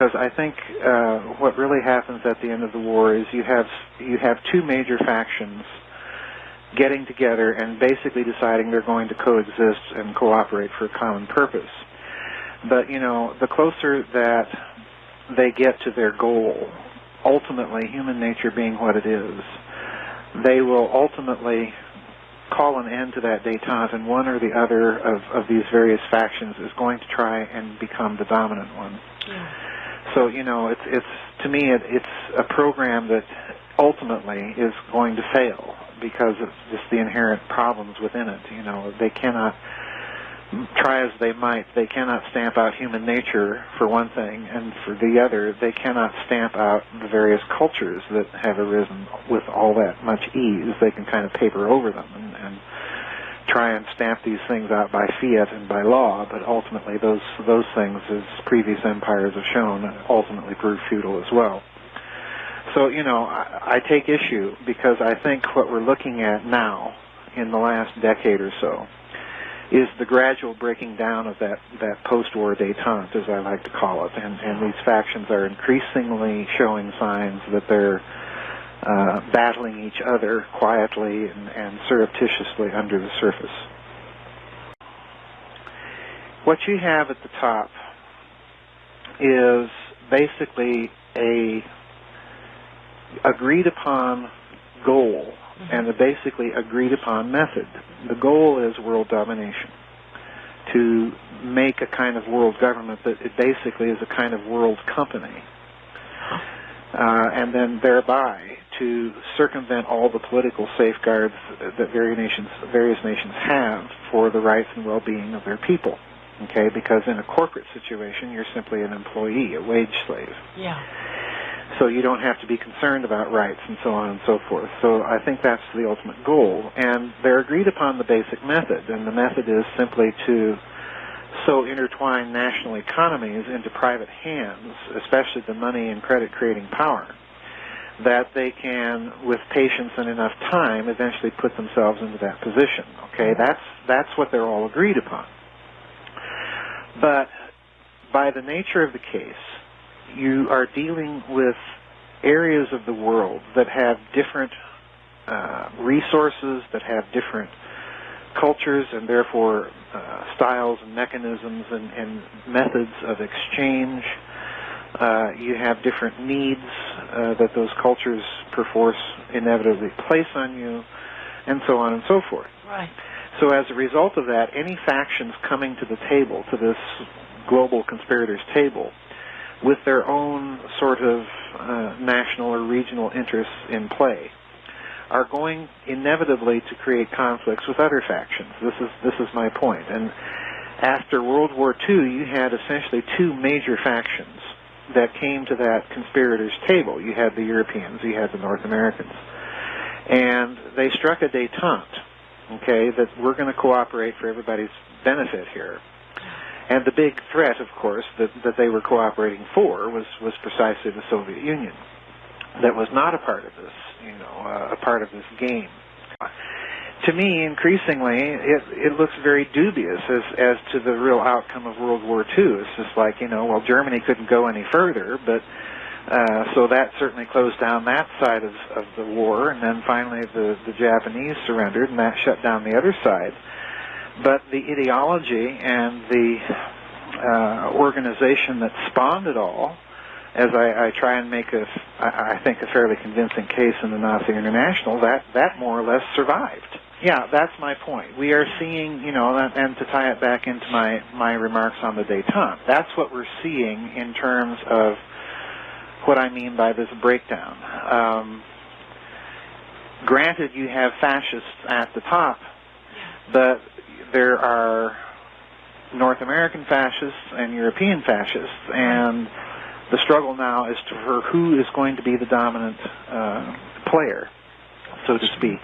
because I think what really happens at the end of the war is you have two major factions getting together and basically deciding they're going to coexist and cooperate for a common purpose. But, the closer that they get to their goal, ultimately, human nature being what it is, they will ultimately call an end to that détente, and one or the other of these various factions is going to try and become the dominant one. Yeah. So, it's to me, it's a program that ultimately is going to fail because of just the inherent problems within it. They cannot, try as they might, they cannot stamp out human nature, for one thing, and for the other, they cannot stamp out the various cultures that have arisen with all that much ease. They can kind of paper over them and try and stamp these things out by fiat and by law, but ultimately those things, as previous empires have shown, ultimately prove futile as well. So, I take issue because I think what we're looking at now in the last decade or so is the gradual breaking down of that post-war détente, as I like to call it, and these factions are increasingly showing signs that they're battling each other quietly and surreptitiously under the surface. What you have at the top is basically a agreed upon goal and a basically agreed upon method. The goal is world domination, to make a kind of world government that it basically is a kind of world company, and then thereby to circumvent all the political safeguards that various nations have for the rights and well-being of their people. Okay, because in a corporate situation, you're simply an employee, a wage slave. Yeah. So you don't have to be concerned about rights and so on and so forth. So I think that's the ultimate goal. And they're agreed upon the basic method, and the method is simply to so intertwine national economies into private hands, especially the money and credit-creating power, that they can, with patience and enough time, eventually put themselves into that position. Okay, that's what they're all agreed upon. But by the nature of the case, you are dealing with areas of the world that have different resources, that have different cultures, and therefore styles and mechanisms and methods of exchange. You have different needs that those cultures perforce inevitably place on you, and so on and so forth. Right. So as a result of that, any factions coming to the table, to this global conspirators' table, with their own sort of national or regional interests in play, are going inevitably to create conflicts with other factions. This is my point. And after World War II, you had essentially two major factions that came to that conspirators' table. You had the Europeans, you had the North Americans. And they struck a détente, okay, that we're going to cooperate for everybody's benefit here. And the big threat, of course, that they were cooperating for was precisely the Soviet Union, that was not a part of this, a part of this game. To me, increasingly, it looks very dubious as to the real outcome of World War II. It's just like, well, Germany couldn't go any further, but so that certainly closed down that side of the war, and then finally the Japanese surrendered, and that shut down the other side. But the ideology and the organization that spawned it all, as I try and make I think, a fairly convincing case in the Nazi International, that more or less survived. Yeah, that's my point. We are seeing, and to tie it back into my remarks on the détente, that's what we're seeing in terms of what I mean by this breakdown. Granted, you have fascists at the top, but there are North American fascists and European fascists, and the struggle now is for who is going to be the dominant player, so to speak.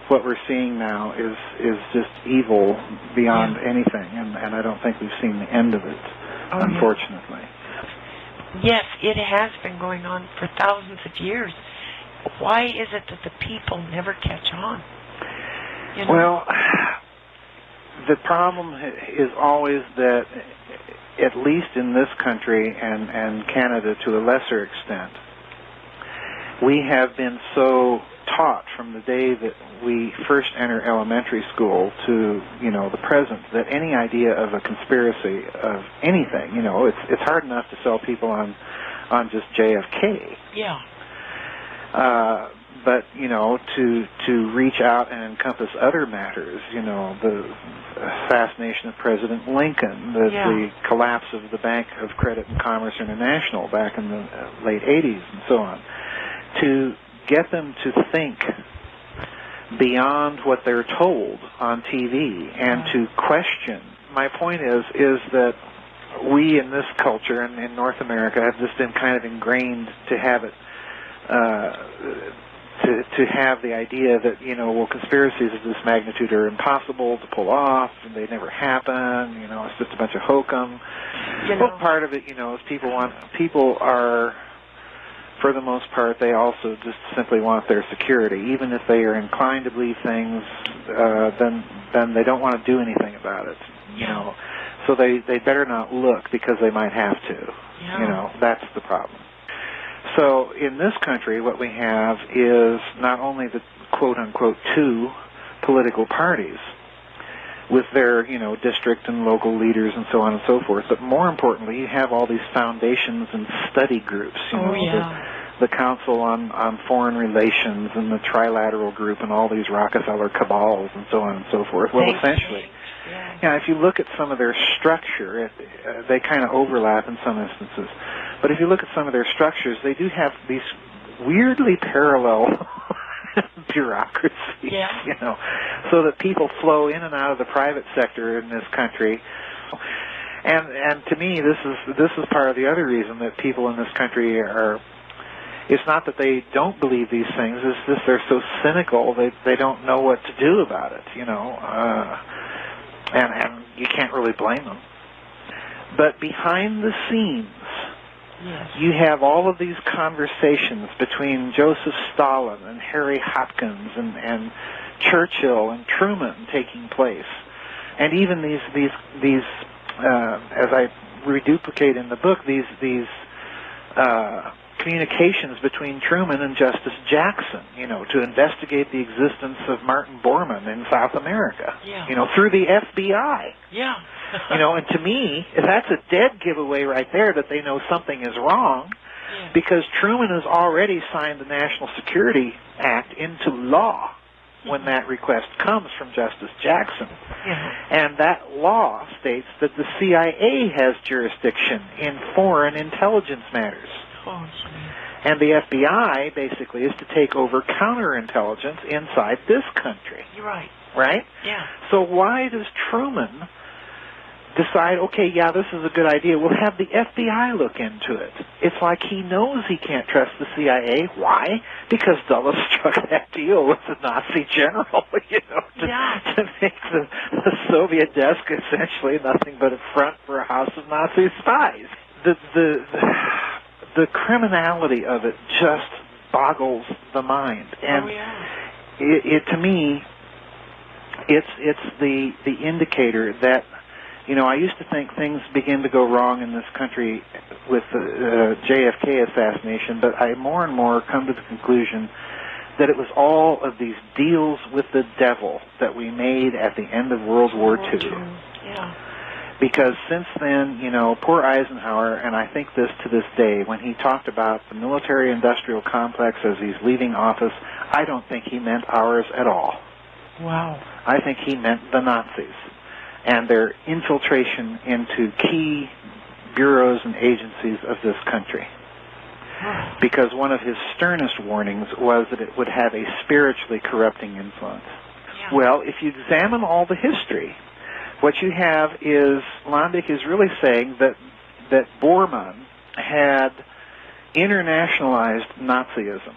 What we're seeing now is just evil beyond anything, and I don't think we've seen the end of it, unfortunately. Yes, it has been going on for thousands of years. Why is it that the people never catch on? Well, the problem is always that at least in this country and Canada to a lesser extent, we have been so taught from the day that we first enter elementary school to, the present, that any idea of a conspiracy of anything, it's hard enough to sell people on just JFK. Yeah. But, to reach out and encompass other matters, the assassination of President Lincoln, the collapse of the Bank of Credit and Commerce International back in the late 80s and so on, to get them to think beyond what they're told on TV and to question. My point is that we in this culture and in North America have just been kind of ingrained to have it, to have the idea that, conspiracies of this magnitude are impossible to pull off, and they never happen, it's just a bunch of hokum. Well, part of it, is people are, for the most part, they also just simply want their security. Even if they are inclined to believe things, then they don't want to do anything about it, So they better not look because they might have to. That's the problem. So in this country, what we have is not only the quote-unquote two political parties with their, district and local leaders and so on and so forth, but more importantly, you have all these foundations and study groups, the Council on Foreign Relations and the Trilateral Group and all these Rockefeller cabals and so on and so forth. Well, essentially, if you look at some of their structure, they kind of overlap in some instances. But if you look at some of their structures, they do have these weirdly parallel bureaucracies, so that people flow in and out of the private sector in this country. And to me, this is part of the other reason that people in this country are. It's not that they don't believe these things; it's just they're so cynical they don't know what to do about it. And you can't really blame them. But behind the scenes, you have all of these conversations between Joseph Stalin and Harry Hopkins and Churchill and Truman taking place, and even these as I reduplicate in the book, these communications between Truman and Justice Jackson, to investigate the existence of Martin Bormann in South America, through the FBI. And to me, that's a dead giveaway right there that they know something is wrong, because Truman has already signed the National Security Act into law when that request comes from Justice Jackson. And that law states that the CIA has jurisdiction in foreign intelligence matters. And the FBI basically is to take over counterintelligence inside this country. Right? Yeah. So why does Truman decide, okay, this is a good idea, we'll have the FBI look into it? It's like he knows he can't trust the CIA. Why? Because Dulles struck that deal with the Nazi general, to make the Soviet desk essentially nothing but a front for a house of Nazi spies. The criminality of it just boggles the mind, and it to me, it's the indicator that, I used to think things began to go wrong in this country with the JFK assassination, but I more and more come to the conclusion that it was all of these deals with the devil that we made at the end of World War II. Because since then, poor Eisenhower, and I think this to this day, when he talked about the military-industrial complex as he's leaving office, I don't think he meant ours at all. Wow. I think he meant the Nazis and their infiltration into key bureaus and agencies of this country. Because one of his sternest warnings was that it would have a spiritually corrupting influence. Well, if you examine all the history, what you have is, Landick is really saying that Bormann had internationalized Nazism,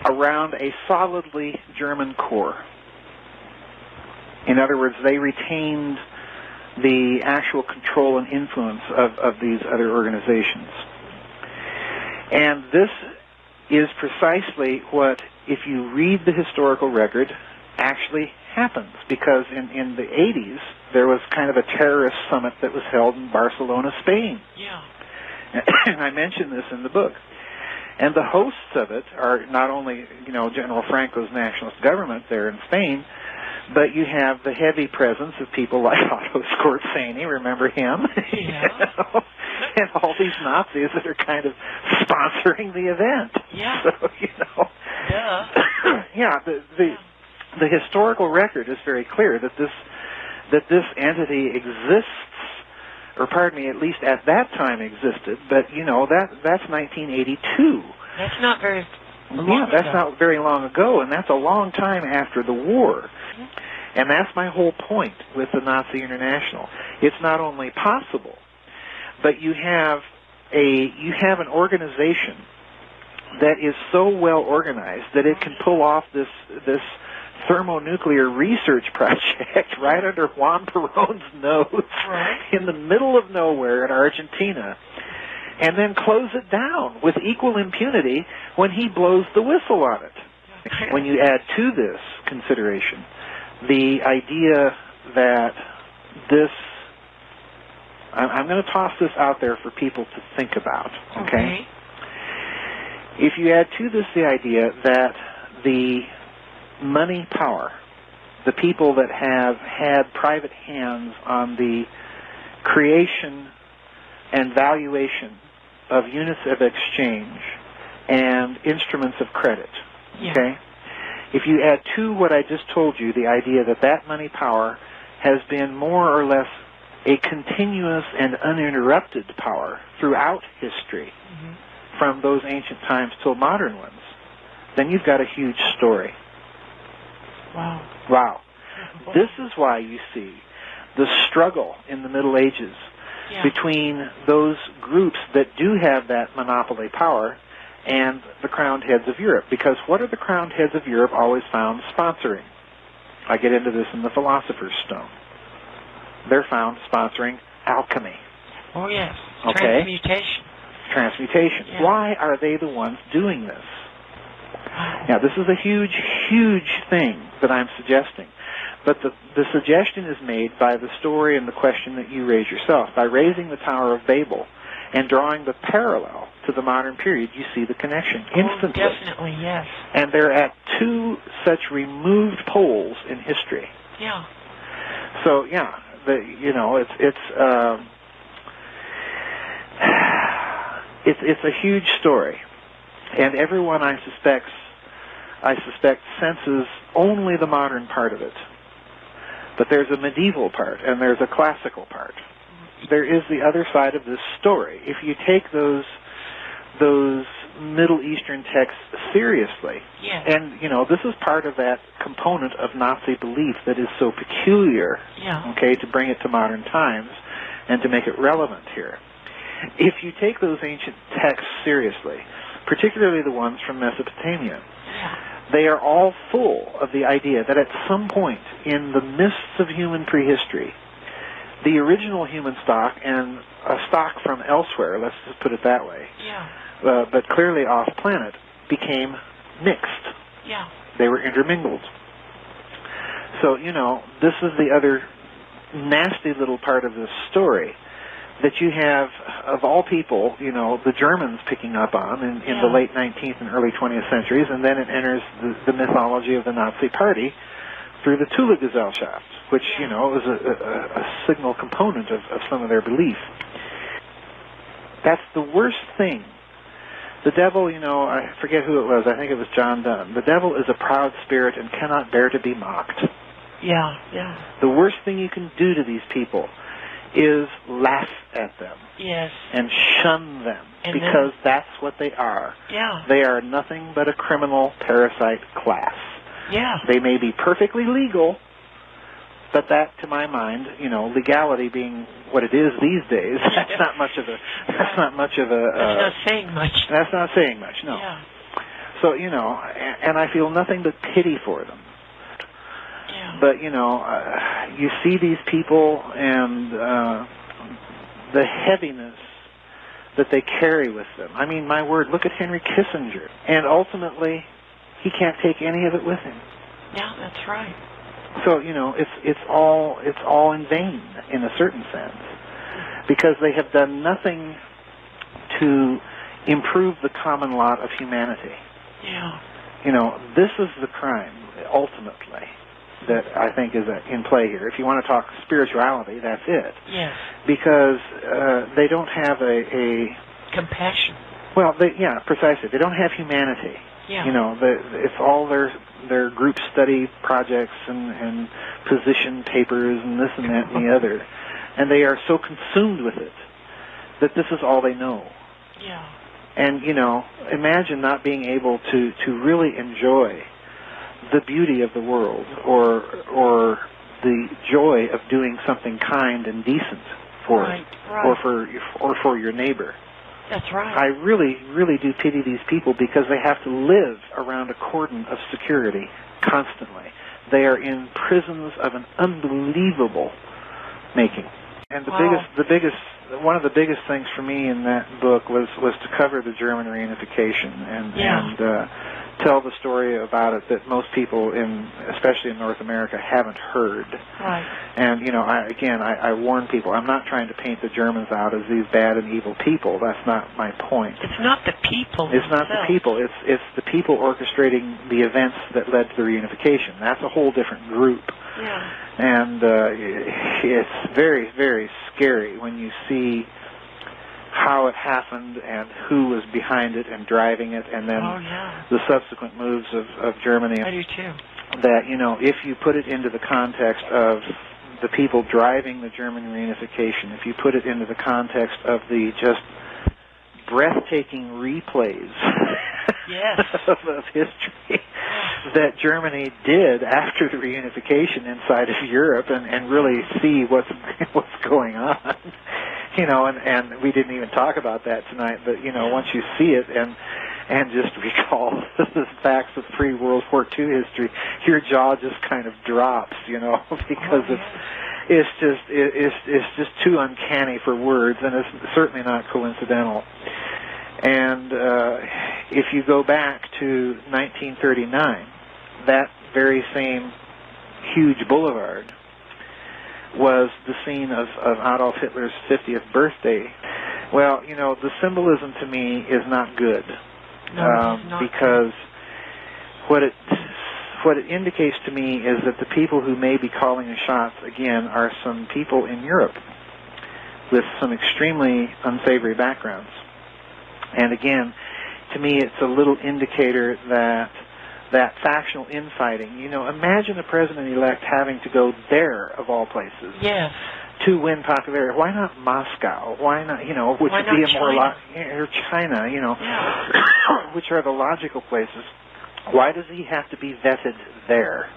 around a solidly German core. In other words, they retained the actual control and influence of these other organizations. And this is precisely what, if you read the historical record, actually happens, because in the 80s, there was kind of a terrorist summit that was held in Barcelona, Spain. Yeah. And I mention this in the book. And the hosts of it are not only, General Franco's nationalist government there in Spain, but you have the heavy presence of people like Otto Skorzeny, remember him? Yeah. And all these Nazis that are kind of sponsoring the event. Yeah. So, Yeah. Yeah, the historical record is very clear that this entity exists, or pardon me, at least at that time existed, but that's 1982. That's not very that's not very long ago, and that's a long time after the war. Mm-hmm. And that's my whole point with the Nazi International. It's not only possible, but you have an organization that is so well organized that it can pull off this thermonuclear research project right under Juan Perón's nose in the middle of nowhere in Argentina, and then close it down with equal impunity when he blows the whistle on it. When you add to this consideration the idea that this, I'm going to toss this out there for people to think about, okay? If you add to this the idea that the money power, the people that have had private hands on the creation and valuation of units of exchange and instruments of credit, okay? If you add to what I just told you, the idea that money power has been more or less a continuous and uninterrupted power throughout history, from those ancient times till modern ones, then you've got a huge story. Wow. This is why you see the struggle in the Middle Ages between those groups that do have that monopoly power and the crowned heads of Europe. Because what are the crowned heads of Europe always found sponsoring? I get into this in the Philosopher's Stone. They're found sponsoring alchemy. Oh, yes. Okay? Transmutation. Yeah. Why are they the ones doing this? Now, this is a huge, huge thing that I'm suggesting. But the suggestion is made by the story and the question that you raise yourself. By raising the Tower of Babel and drawing the parallel to the modern period, you see the connection instantly. Oh, definitely, yes. And they're at two such removed poles in history. Yeah. So, it's a huge story, and everyone I suspect senses only the modern part of it. But there's a medieval part and there's a classical part. There is the other side of this story. If you take those Middle Eastern texts seriously, and this is part of that component of Nazi belief that is so peculiar, to bring it to modern times and to make it relevant here. If you take those ancient texts seriously, particularly the ones from Mesopotamia, they are all full of the idea that at some point in the mists of human prehistory, the original human stock and a stock from elsewhere, let's just put it that way, but clearly off-planet, became mixed. They were intermingled. So, this is the other nasty little part of this story that you have, of all people, the Germans picking up on in the late 19th and early 20th centuries, and then it enters the mythology of the Nazi Party through the Thule-Gesellschaft, which, is a signal component of some of their belief. That's the worst thing. The devil, I forget who it was, I think it was John Donne. The devil is a proud spirit and cannot bear to be mocked. The worst thing you can do to these people is laugh at them and shun them, because that's what they are. They are nothing but a criminal parasite class. They may be perfectly legal, but that, to my mind, legality being what it is these days, that's not much of a. That's not saying much. That's not saying much. No. So and I feel nothing but pity for them. But, you see these people and the heaviness that they carry with them. I mean, my word, look at Henry Kissinger. And ultimately, he can't take any of it with him. Yeah, that's right. So it's all in vain in a certain sense, because they have done nothing to improve the common lot of humanity. Yeah. This is the crime ultimately that I think is in play here. If you want to talk spirituality, that's it. Yes. Because they don't have a compassion. Well, precisely. They don't have humanity. Yeah. It's all their group study projects and position papers and this and that and the other, and they are so consumed with it that this is all they know. Yeah. And imagine not being able to really enjoy the beauty of the world or the joy of doing something kind and decent for right. or for your neighbor. That's right. I really, really do pity these people, because they have to live around a cordon of security constantly. They are in prisons of an unbelievable making. And one of the biggest things for me in that book was to cover the German reunification and tell the story about it that most people, especially in North America, haven't heard. Right. And I warn people, I'm not trying to paint the Germans out as these bad and evil people. That's not my point. It's not the people. It's not the people. It's the people orchestrating the events that led to the reunification. That's a whole different group. Yeah. And it's very, very scary when you see how it happened and who was behind it and driving it, and then the subsequent moves of Germany. I do too. That, if you put it into the context of the people driving the German reunification, if you put it into the context of the just breathtaking replays of history that Germany did after the reunification inside of Europe, and really see what's going on. And we didn't even talk about that tonight, but once you see it and just recall the facts of pre-World War II history, your jaw just kind of drops, because it's just too uncanny for words, and it's certainly not coincidental. And if you go back to 1939, that very same huge boulevard was the scene of Adolf Hitler's 50th birthday. Well, the symbolism to me is not good. No, it's not because what it indicates to me is that the people who may be calling the shots again are some people in Europe with some extremely unsavory backgrounds. And again, to me, it's a little indicator that factional infighting, imagine a president-elect having to go there, of all places, to win popularity. Why not Moscow? Why not, which would be a more or China, which are the logical places. Why does he have to be vetted there?